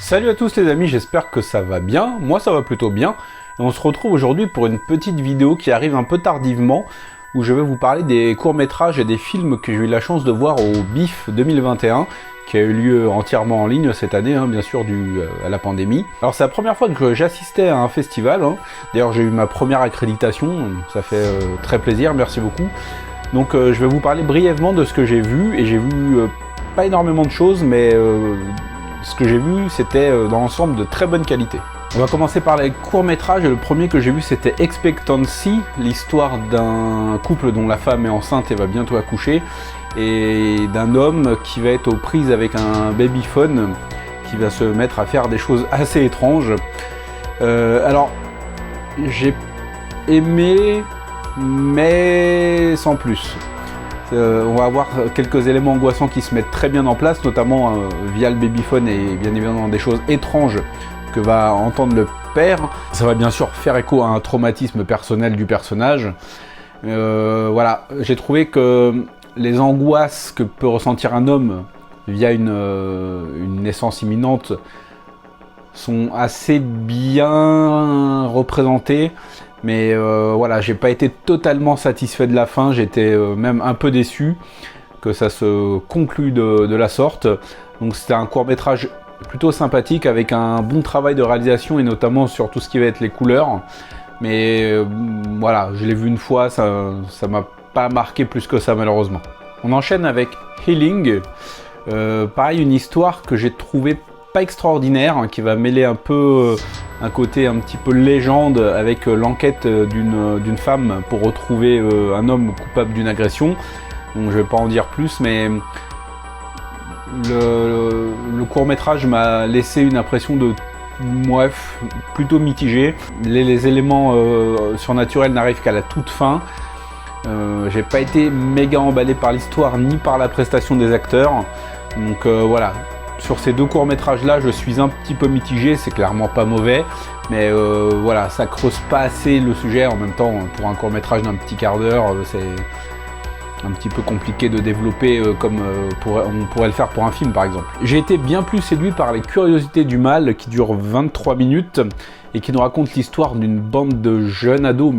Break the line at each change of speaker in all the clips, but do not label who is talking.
Salut à tous les amis, j'espère que ça va bien, moi ça va plutôt bien, et on se retrouve aujourd'hui pour une petite vidéo qui arrive un peu tardivement, où je vais vous parler des courts-métrages et des films que j'ai eu la chance de voir au BIF 2021, qui a eu lieu entièrement en ligne cette année, bien sûr, dû à la pandémie. Alors c'est la première fois que j'assistais à un festival, d'ailleurs j'ai eu ma première accréditation, ça fait très plaisir, merci beaucoup. Donc je vais vous parler brièvement de ce que j'ai vu, et j'ai vu pas énormément de choses, mais ce que j'ai vu c'était dans l'ensemble de très bonne qualité. On va commencer par les courts-métrages, et le premier que j'ai vu c'était Expectancy, l'histoire d'un couple dont la femme est enceinte et va bientôt accoucher, et d'un homme qui va être aux prises avec un babyphone, qui va se mettre à faire des choses assez étranges. Alors, j'ai aimé, mais sans plus. On va avoir quelques éléments angoissants qui se mettent très bien en place, notamment via le babyphone et bien évidemment des choses étranges que va entendre le père. Ça va bien sûr faire écho à un traumatisme personnel du personnage. Voilà, j'ai trouvé que les angoisses que peut ressentir un homme via une naissance imminente sont assez bien représentées. Mais voilà, j'ai pas été totalement satisfait de la fin, j'étais même un peu déçu que ça se conclue de la sorte. Donc c'était un court-métrage plutôt sympathique avec un bon travail de réalisation et notamment sur tout ce qui va être les couleurs. Mais voilà, je l'ai vu une fois, ça m'a pas marqué plus que ça malheureusement. On enchaîne avec Healing, pareil une histoire que j'ai trouvé pas extraordinaire, qui va mêler un peu un côté un petit peu légende avec l'enquête d'une femme pour retrouver un homme coupable d'une agression. Donc je vais pas en dire plus, mais le court-métrage m'a laissé une impression de bref, plutôt mitigée. Les éléments surnaturels n'arrivent qu'à la toute fin. J'ai pas été méga emballé par l'histoire ni par la prestation des acteurs. Donc voilà. Sur ces deux courts-métrages là, je suis un petit peu mitigé, c'est clairement pas mauvais, mais voilà, ça creuse pas assez le sujet. En même temps, pour un court-métrage d'un petit quart d'heure, c'est un petit peu compliqué de développer comme on pourrait le faire pour un film par exemple. J'ai été bien plus séduit par Les Curiosités du Mal, qui dure 23 minutes et qui nous raconte l'histoire d'une bande de jeunes ados,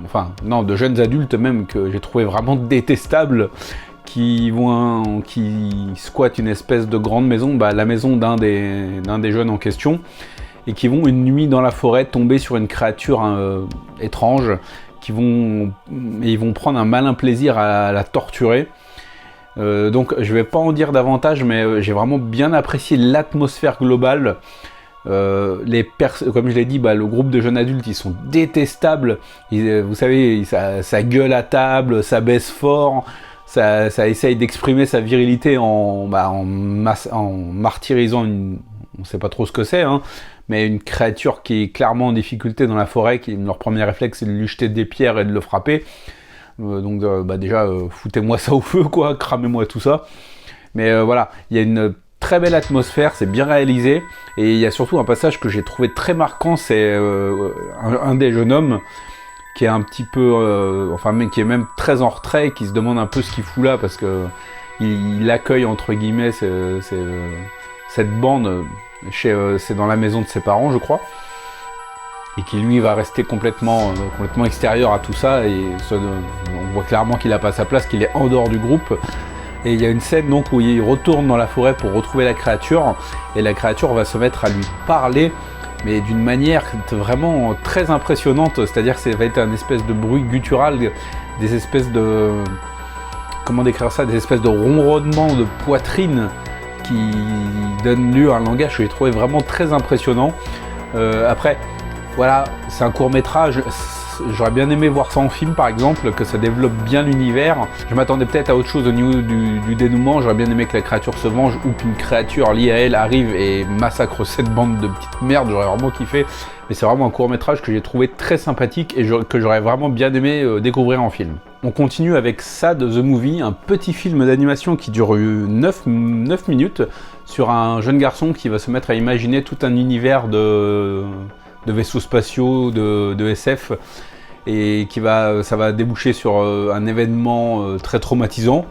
enfin non, de jeunes adultes même, que j'ai trouvé vraiment détestables, qui squattent une espèce de grande maison, la maison d'un des jeunes en question, et qui vont une nuit dans la forêt tomber sur une créature étrange, ils vont prendre un malin plaisir à la torturer. Donc je vais pas en dire davantage, mais j'ai vraiment bien apprécié l'atmosphère globale. Comme je l'ai dit, le groupe de jeunes adultes, ils sont détestables. Vous savez, ça gueule à table, ça baisse fort. Ça essaye d'exprimer sa virilité en martyrisant on sait pas trop ce que c'est, mais une créature qui est clairement en difficulté dans la forêt, leur premier réflexe c'est de lui jeter des pierres et de le frapper. Donc déjà, foutez-moi ça au feu, quoi, cramez-moi tout ça. Mais voilà, il y a une très belle atmosphère, c'est bien réalisé, et il y a surtout un passage que j'ai trouvé très marquant, c'est un des jeunes hommes qui est un petit peu, qui est même très en retrait, qui se demande un peu ce qu'il fout là, parce que il accueille entre guillemets cette bande c'est dans la maison de ses parents, je crois, et qui lui va rester complètement extérieur à tout ça, et on voit clairement qu'il a pas sa place, qu'il est en dehors du groupe. Et il y a une scène donc où il retourne dans la forêt pour retrouver la créature, et la créature va se mettre à lui parler, mais d'une manière vraiment très impressionnante, c'est-à-dire que ça va être un espèce de bruit guttural, des espèces de... comment décrire ça, des espèces de ronronnements de poitrine qui donnent lieu à un langage que j'ai trouvé vraiment très impressionnant. Après, voilà, c'est un court-métrage, j'aurais bien aimé voir ça en film par exemple, que ça développe bien l'univers. Je m'attendais peut-être à autre chose au niveau du dénouement, j'aurais bien aimé que la créature se venge ou qu'une créature liée à elle arrive et massacre cette bande de petites merdes, j'aurais vraiment kiffé. Mais c'est vraiment un court-métrage que j'ai trouvé très sympathique et que j'aurais vraiment bien aimé découvrir en film. On continue avec Sad the Movie, un petit film d'animation qui dure 9 minutes sur un jeune garçon qui va se mettre à imaginer tout un univers de vaisseaux spatiaux, de SF, et ça va déboucher sur un événement très traumatisant.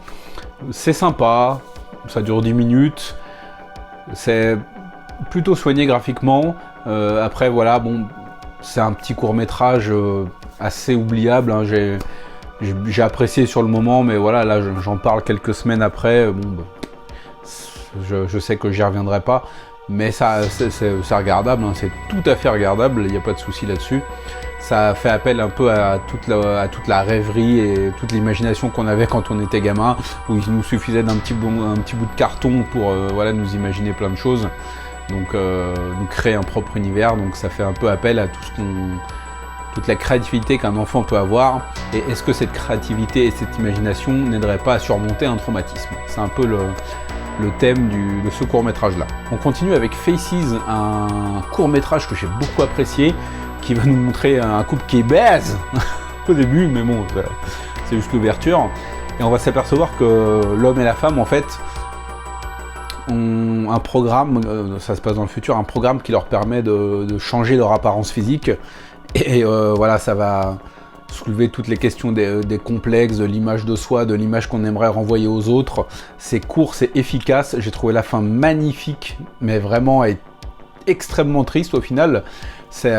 C'est sympa, ça dure 10 minutes, c'est plutôt soigné graphiquement. Après voilà, bon, c'est un petit court-métrage assez oubliable, hein. J'ai apprécié sur le moment, mais voilà, là j'en parle quelques semaines après. Bon, bah, je sais que j'y reviendrai pas, mais c'est regardable, hein. C'est tout à fait regardable, il n'y a pas de souci là-dessus. Ça fait appel un peu à toute la rêverie et toute l'imagination qu'on avait quand on était gamin, où il nous suffisait d'un petit bout de carton pour voilà, nous imaginer plein de choses, donc nous créer un propre univers. Donc ça fait un peu appel à toute la créativité qu'un enfant peut avoir. Et est-ce que cette créativité et cette imagination n'aideraient pas à surmonter un traumatisme? C'est un peu le thème de ce court-métrage là. On continue avec Faces, un court-métrage que j'ai beaucoup apprécié, qui va nous montrer un couple qui baise au début, mais bon, c'est juste l'ouverture. Et on va s'apercevoir que l'homme et la femme, en fait, ont un programme, ça se passe dans le futur, un programme qui leur permet de changer leur apparence physique. Et voilà, ça va soulever toutes les questions des complexes, de l'image de soi, de l'image qu'on aimerait renvoyer aux autres. C'est court, c'est efficace. J'ai trouvé la fin magnifique, mais vraiment extrêmement triste au final. C'est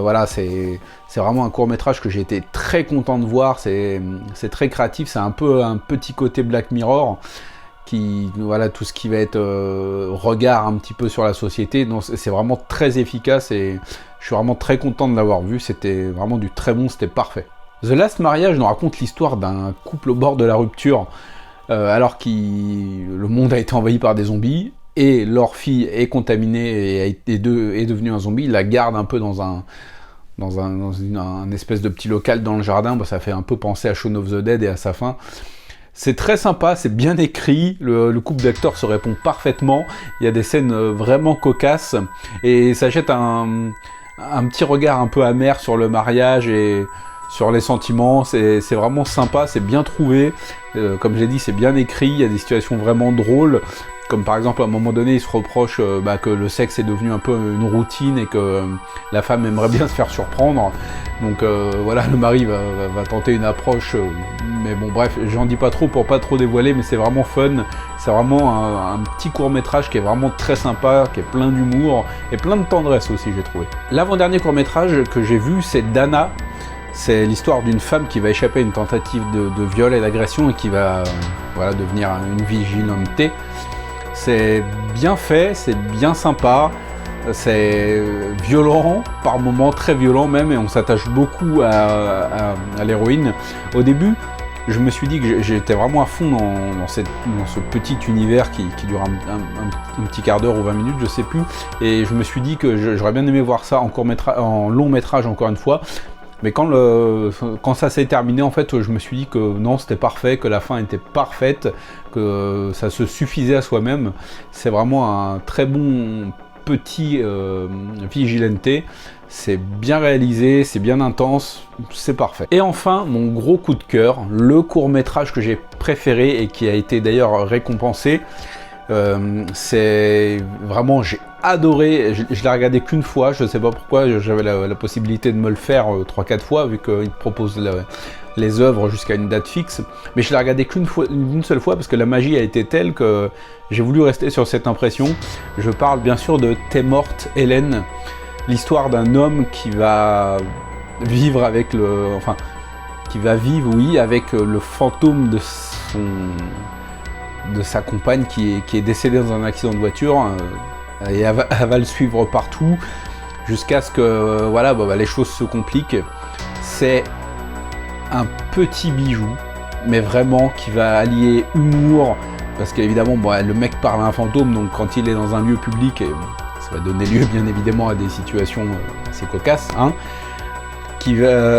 voilà, c'est vraiment un court-métrage que j'ai été très content de voir. C'est très créatif, c'est un peu un petit côté Black Mirror, voilà, tout ce qui va être regard un petit peu sur la société. C'est vraiment très efficace et je suis vraiment très content de l'avoir vu. C'était vraiment du très bon, c'était parfait. The Last Marriage nous raconte l'histoire d'un couple au bord de la rupture, alors que le monde a été envahi par des zombies et leur fille est contaminée et est devenue un zombie. Ils la gardent un peu dans un espèce de petit local dans le jardin. Bah, ça fait un peu penser à Shaun of the Dead et à sa fin. C'est très sympa, c'est bien écrit, le couple d'acteurs se répond parfaitement, il y a des scènes vraiment cocasses, et ça jette un petit regard un peu amer sur le mariage et sur les sentiments. C'est vraiment sympa, c'est bien trouvé, comme j'ai dit, c'est bien écrit, il y a des situations vraiment drôles, comme par exemple à un moment donné il se reproche que le sexe est devenu un peu une routine et que la femme aimerait bien se faire surprendre. Donc voilà, le mari va tenter une approche, mais bon bref, j'en dis pas trop pour pas trop dévoiler, mais c'est vraiment fun. C'est vraiment un petit court-métrage qui est vraiment très sympa, qui est plein d'humour et plein de tendresse aussi, j'ai trouvé. L'avant-dernier court-métrage que j'ai vu, c'est Dana. C'est l'histoire d'une femme qui va échapper à une tentative de viol et d'agression et qui va voilà, devenir une vigilante. C'est bien fait, c'est bien sympa, c'est violent, par moments très violent même, et on s'attache beaucoup à l'héroïne. Au début, je me suis dit que j'étais vraiment à fond dans ce petit univers qui dure un petit quart d'heure ou 20 minutes, je sais plus, et je me suis dit que j'aurais bien aimé voir ça en long métrage encore une fois. Mais quand ça s'est terminé, en fait, je me suis dit que non, c'était parfait, que la fin était parfaite, que ça se suffisait à soi-même. C'est vraiment un très bon petit vigilante. C'est bien réalisé, c'est bien intense, c'est parfait. Et enfin, mon gros coup de cœur, le court-métrage que j'ai préféré et qui a été d'ailleurs récompensé, c'est vraiment, j'ai adoré, je l'ai regardé qu'une fois, je sais pas pourquoi, j'avais la possibilité de me le faire 3-4 fois vu qu'il propose les œuvres jusqu'à une date fixe, mais je l'ai regardé qu'une seule fois parce que la magie a été telle que j'ai voulu rester sur cette impression. Je parle bien sûr de T'es morte Hélène, l'histoire d'un homme qui va vivre avec avec le fantôme de sa compagne qui est décédée dans un accident de voiture, et elle va le suivre partout jusqu'à ce que voilà, les choses se compliquent. C'est un petit bijou, mais vraiment qui va allier humour, parce qu'évidemment le mec parle à un fantôme, donc quand il est dans un lieu public, ça va donner lieu bien évidemment à des situations assez cocasses, hein.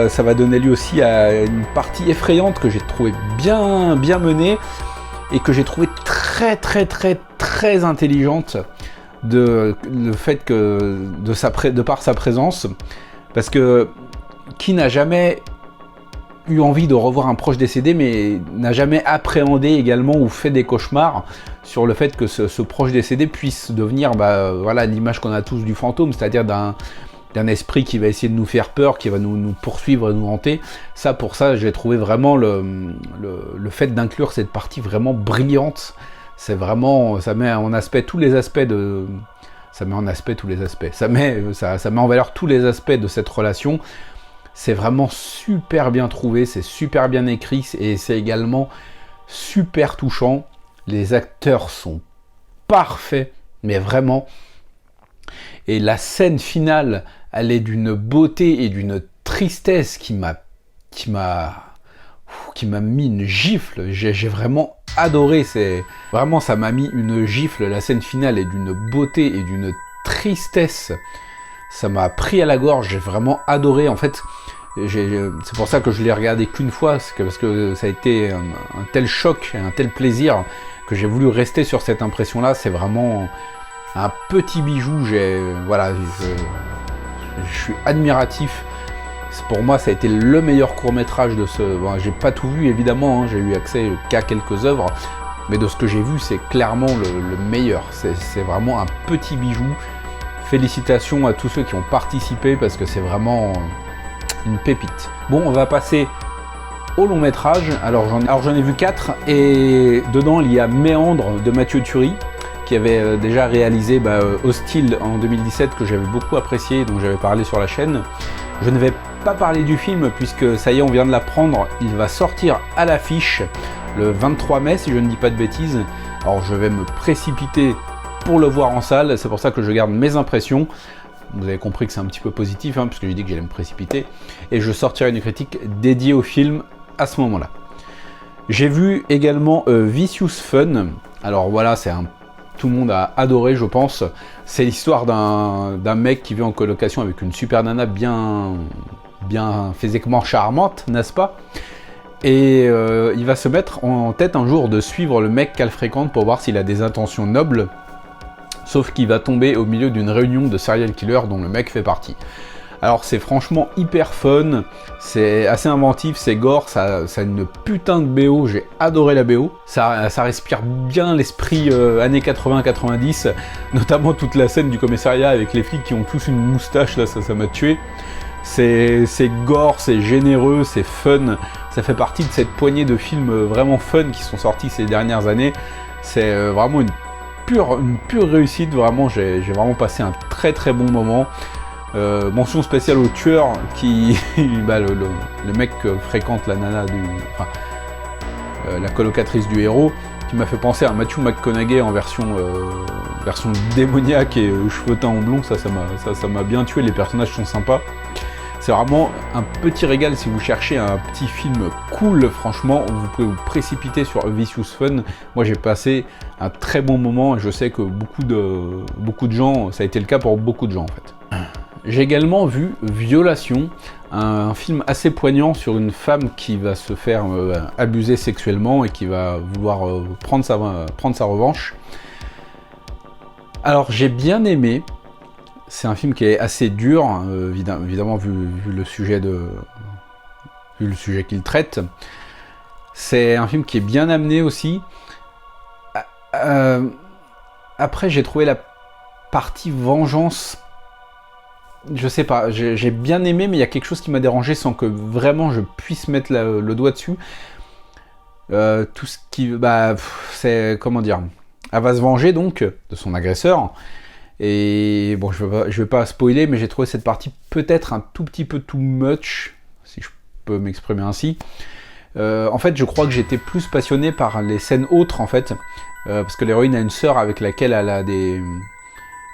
Ça va donner lieu aussi à une partie effrayante que j'ai trouvé bien menée et que j'ai trouvé très intelligente le fait que de par sa présence, parce que qui n'a jamais eu envie de revoir un proche décédé, mais n'a jamais appréhendé également ou fait des cauchemars sur le fait que ce proche décédé puisse devenir voilà, l'image qu'on a tous du fantôme, c'est-à-dire d'un esprit qui va essayer de nous faire peur, qui va nous poursuivre et nous hanter. Pour ça, j'ai trouvé vraiment le fait d'inclure cette partie vraiment brillante. C'est vraiment, ça met en aspect tous les aspects de ça met en aspect tous les aspects. Ça met en valeur tous les aspects de cette relation. C'est vraiment super bien trouvé, c'est super bien écrit et c'est également super touchant. Les acteurs sont parfaits, mais vraiment. Et la scène finale, elle est d'une beauté et d'une tristesse qui m'a mis une gifle. J'ai vraiment adoré. Vraiment, ça m'a mis une gifle. La scène finale est d'une beauté et d'une tristesse. Ça m'a pris à la gorge. J'ai vraiment adoré. En fait, c'est pour ça que je l'ai regardé qu'une fois, parce que ça a été un tel choc, un tel plaisir que j'ai voulu rester sur cette impression-là. C'est vraiment un petit bijou. Voilà, je suis admiratif. Pour moi, ça a été le meilleur court-métrage de ce... Bon, j'ai pas tout vu, évidemment, hein, j'ai eu accès qu'à quelques œuvres, mais de ce que j'ai vu, c'est clairement le meilleur. C'est vraiment un petit bijou. Félicitations à tous ceux qui ont participé, parce que c'est vraiment une pépite. Bon, on va passer au long-métrage. Alors, j'en ai vu 4, et dedans, il y a Méandre de Mathieu Turi, qui avait déjà réalisé Hostile en 2017, que j'avais beaucoup apprécié, dont j'avais parlé sur la chaîne. Je ne vais pas parler du film puisque ça y est, on vient de l'apprendre, il va sortir à l'affiche le 23 mai si je ne dis pas de bêtises. Alors je vais me précipiter pour le voir en salle, c'est pour ça que je garde mes impressions. Vous avez compris que c'est un petit peu positif puisque j'ai dit que j'allais me précipiter, et je sortirai une critique dédiée au film à ce moment-là. J'ai vu également Vicious Fun. Alors voilà, tout le monde a adoré, je pense. C'est l'histoire d'un mec qui vit en colocation avec une super nana bien physiquement charmante, n'est-ce pas? Et il va se mettre en tête un jour de suivre le mec qu'elle fréquente pour voir s'il a des intentions nobles. Sauf qu'il va tomber au milieu d'une réunion de serial killers dont le mec fait partie. Alors c'est franchement hyper fun, c'est assez inventif, c'est gore, ça a une putain de BO, j'ai adoré la BO. Ça respire bien l'esprit années 80-90, notamment toute la scène du commissariat avec les flics qui ont tous une moustache, là ça m'a tué. C'est gore, c'est généreux, c'est fun, ça fait partie de cette poignée de films vraiment fun qui sont sortis ces dernières années. C'est vraiment une pure réussite, vraiment, j'ai vraiment passé un très très bon moment. Mention spéciale au tueur qui, le mec fréquente la nana la colocatrice du héros, qui m'a fait penser à Matthew McConaughey en version démoniaque et cheveux teints en blond. Ça m'a bien tué, les personnages sont sympas. C'est vraiment un petit régal si vous cherchez un petit film cool, franchement, vous pouvez vous précipiter sur Vicious Fun. Moi j'ai passé un très bon moment et je sais que beaucoup de gens, ça a été le cas pour beaucoup de gens en fait. J'ai également vu Violation, un film assez poignant sur une femme qui va se faire abuser sexuellement et qui va vouloir prendre sa revanche. Alors j'ai bien aimé, c'est un film qui est assez dur, évidemment vu le sujet qu'il traite. C'est un film qui est bien amené aussi. Après j'ai trouvé la partie vengeance, je sais pas, j'ai bien aimé, mais il y a quelque chose qui m'a dérangé sans que vraiment je puisse mettre le doigt dessus. Tout ce qui... c'est... comment dire, elle va se venger donc de son agresseur. Et bon, je vais pas spoiler, mais j'ai trouvé cette partie peut-être un tout petit peu too much, si je peux m'exprimer ainsi. En fait, je crois que j'étais plus passionné par les scènes autres, en fait. Parce que l'héroïne a une sœur avec laquelle elle a des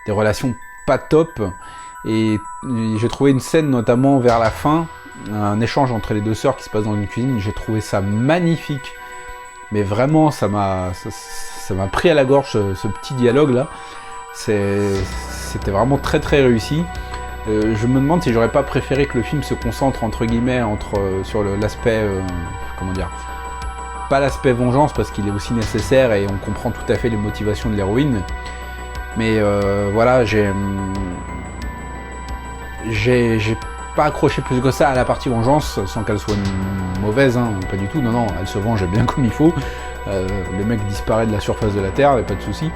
relations pas top. Et j'ai trouvé une scène notamment vers la fin, un échange entre les deux sœurs qui se passe dans une cuisine, j'ai trouvé ça magnifique. Mais vraiment, ça m'a pris à la gorge ce petit dialogue là. C'était vraiment très très réussi. Je me demande si j'aurais pas préféré que le film se concentre entre guillemets sur l'aspect, comment dire, pas l'aspect vengeance parce qu'il est aussi nécessaire et on comprend tout à fait les motivations de l'héroïne. Mais voilà, j'ai pas accroché plus que ça à la partie vengeance, sans qu'elle soit mauvaise, hein, pas du tout, non, elle se venge bien comme il faut. Le mec disparaît de la surface de la Terre, y a pas de souci.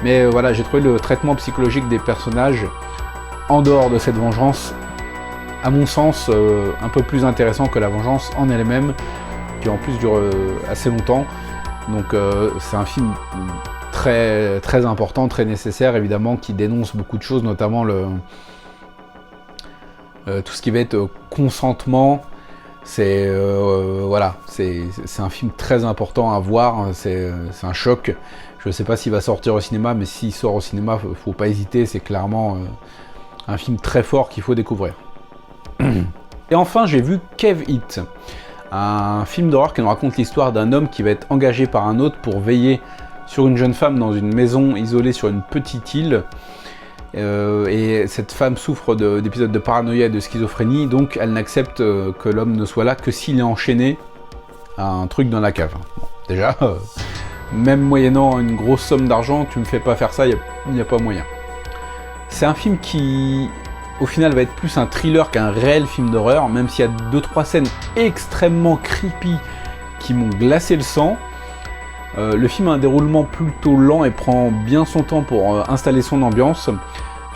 Mais voilà, j'ai trouvé le traitement psychologique des personnages, en dehors de cette vengeance, à mon sens, un peu plus intéressant que la vengeance en elle-même, qui en plus dure assez longtemps. Donc c'est un film très, très important, très nécessaire, évidemment, qui dénonce beaucoup de choses, notamment tout ce qui va être consentement. Voilà, c'est un film très important à voir, c'est un choc. Je ne sais pas s'il va sortir au cinéma, mais s'il sort au cinéma, faut pas hésiter, c'est clairement un film très fort qu'il faut découvrir. Et enfin, j'ai vu Cave It, un film d'horreur qui nous raconte l'histoire d'un homme qui va être engagé par un autre pour veiller sur une jeune femme dans une maison isolée sur une petite île. Et cette femme souffre d'épisodes de paranoïa et de schizophrénie, donc elle n'accepte que l'homme ne soit là que s'il est enchaîné à un truc dans la cave. Bon, déjà, même moyennant une grosse somme d'argent, tu me fais pas faire ça, il n'y a pas moyen. C'est un film qui, au final, va être plus un thriller qu'un réel film d'horreur, même s'il y a 2-3 scènes extrêmement creepy qui m'ont glacé le sang. Le film a un déroulement plutôt lent et prend bien son temps pour installer son ambiance.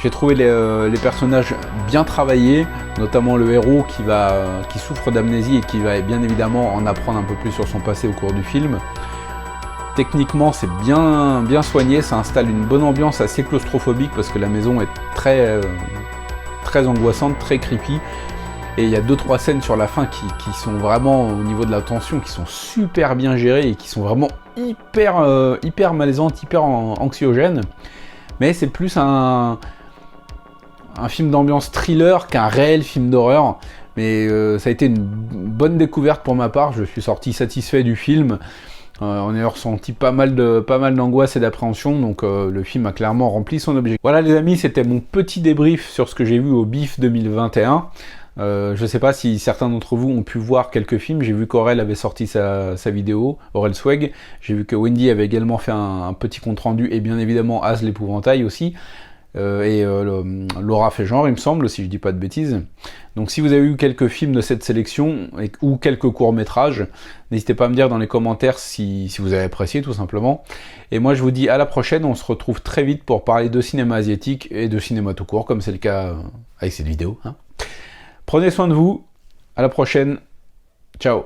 J'ai trouvé les personnages bien travaillés, notamment le héros qui souffre d'amnésie et qui va bien évidemment en apprendre un peu plus sur son passé au cours du film. Techniquement, c'est bien soigné, ça installe une bonne ambiance assez claustrophobique parce que la maison est très angoissante, très creepy. Et il y a 2-3 scènes sur la fin qui sont vraiment, au niveau de la tension, qui sont super bien gérées et qui sont vraiment hyper malaisantes, hyper anxiogènes. Mais c'est plus un film d'ambiance thriller qu'un réel film d'horreur. Mais ça a été une bonne découverte pour ma part, je suis sorti satisfait du film. On a ressenti pas mal d'angoisse et d'appréhension, donc le film a clairement rempli son objectif. Voilà les amis, c'était mon petit débrief sur ce que j'ai vu au BIFF 2021. Je sais pas si certains d'entre vous ont pu voir quelques films. J'ai vu qu'Aurel avait sorti sa vidéo, Aurel Swag. J'ai vu que Wendy avait également fait un petit compte rendu, et bien évidemment Az l'épouvantail aussi. Laura fait genre, il me semble, si je dis pas de bêtises. Donc si vous avez eu quelques films de cette sélection ou quelques courts-métrages, n'hésitez pas à me dire dans les commentaires si vous avez apprécié tout simplement. Et moi je vous dis à la prochaine, on se retrouve très vite pour parler de cinéma asiatique et de cinéma tout court, comme c'est le cas avec cette vidéo. Prenez soin de vous, à la prochaine, ciao.